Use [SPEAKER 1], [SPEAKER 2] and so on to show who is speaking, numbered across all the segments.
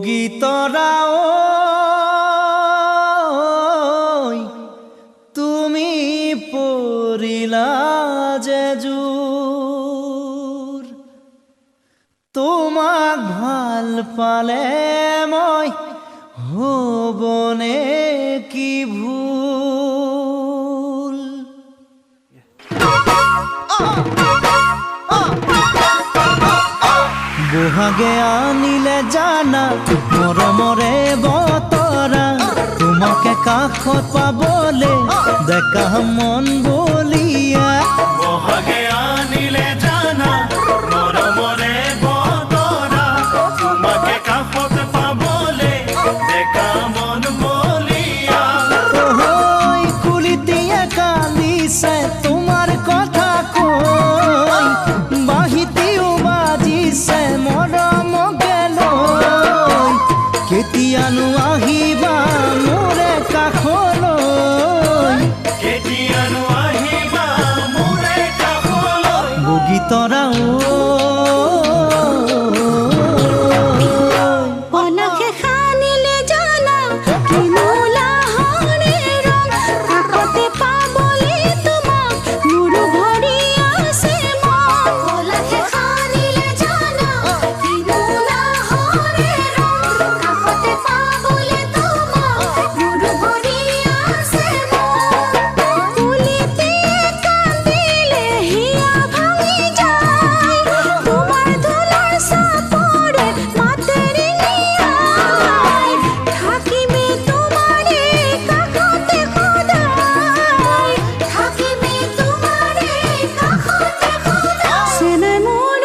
[SPEAKER 1] বগীতৰা ঐ তুমি পৰিলা যে জোৰ তোমাক ভাল পালে মই হ'বনে কি ভুল বহাগে আনিলে জানা মৰমৰে বতৰা তোমাকে কাষত পাবলে ডেকা মন বলিয়া
[SPEAKER 2] বহাগে আনিলে জানা মৰমৰে বতৰা তোমাকে কাষত পাবলে ডেকা মন বলিয়া
[SPEAKER 1] ঐ কুলিটিয়ে কান্দিছে তোমাৰ কথা কৈ বাহিতিও বাজিছে মৰমকে লৈ কেতিয়ানো আহিবা মোৰে কাষলৈ
[SPEAKER 2] কেতিয়ানো আহিবা মোৰে কাষলৈ
[SPEAKER 1] বগীতৰা
[SPEAKER 3] পলকে খানিলে জানা কিমলা হৰে ৰং কাষতে পাবলে তোমাক মোৰ ভৰি আছে মন পলকে খানিলে জানা কিমলা হৰে ৰং কাষতে পাবলে তোমাক মোৰ ভৰি আছে মন কুলিতে কান্দিলে হিয়া ভাঙি যায় তোমাৰ ধুলাৰ চাপৰে মাতেৰে নিয়াই থাকিমে তোমাৰে কাষতে সদায় থাকিমে তোমাৰে কাষতে সদায় চেনে মোৰ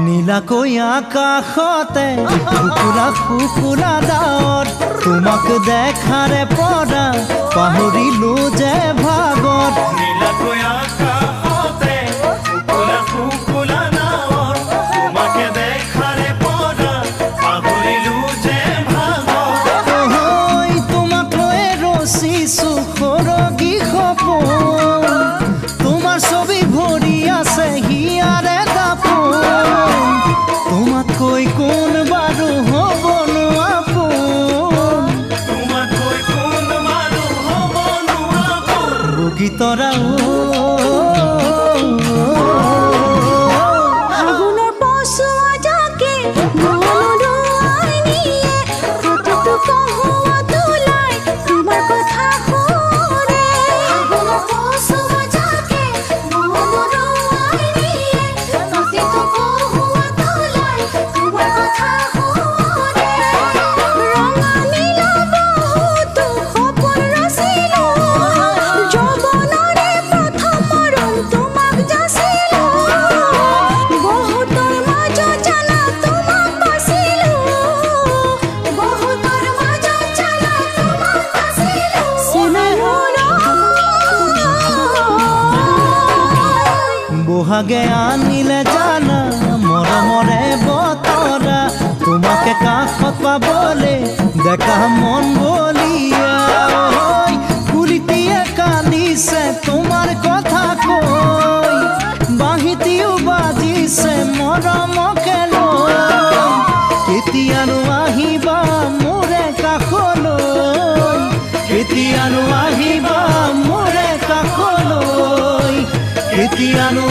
[SPEAKER 1] নীলাকৈ আকাশতে ফুকুৰা ফুকুৰা ডাৱৰ তোমাক দেখাৰে পৰা পাহৰিলো যে ভাগত
[SPEAKER 2] নীলাকৈ আকাশতে ফুকুলা ফুকুলা নাৱৰ তোমাকে দেখাৰে পৰা পাহৰিলো যে ভাগত
[SPEAKER 1] ঐ তোমাক লৈ ৰচিছো সৰগী সপোন তোমাৰ ছবি ভৰি আছে হিয়াৰে দাপোন তোমাতকৈ কোন বাৰু হ'বনো আপোন
[SPEAKER 2] তোমাতকৈ কোন মানুহ হ'বনো আপোন
[SPEAKER 1] বগীতৰা
[SPEAKER 3] আগুনৰ পচোৱা যাকে মনলৈ নিয়ে প্ৰতিটো কহুৱা তোলাই তোমাৰ কথা শুনে আগুনৰ পচোৱা যাকে মনলৈ নিয়ে প্ৰতিটো কহুৱা তোলাই তোমাৰ কথা শুনে ৰঙা নীলা বহুতো সপোন ৰচিলো যৌৱনৰে প্ৰথম মৰম তোমাক যাচিলো বহুতৰ মাজত জানা তোমাক বাচিলো বহুতৰ মাজত জানা তোমাক বাচিলো চেনে মোৰ
[SPEAKER 1] বহাগে আনিলে জানা মৰমৰে বতৰা তোমাকে কাষত পাবলে ডেকা মন বলিয়া ঐ কুলিটিয়ে কান্দিছে তোমাৰ কথা কৈ বাহিতিও বাজিছে মৰমকে লৈ কেতিয়ানো আহিবা মোৰে কাষলৈ কেতিয়ানো আহিবা মোৰে কাষলৈ কেতিয়ানো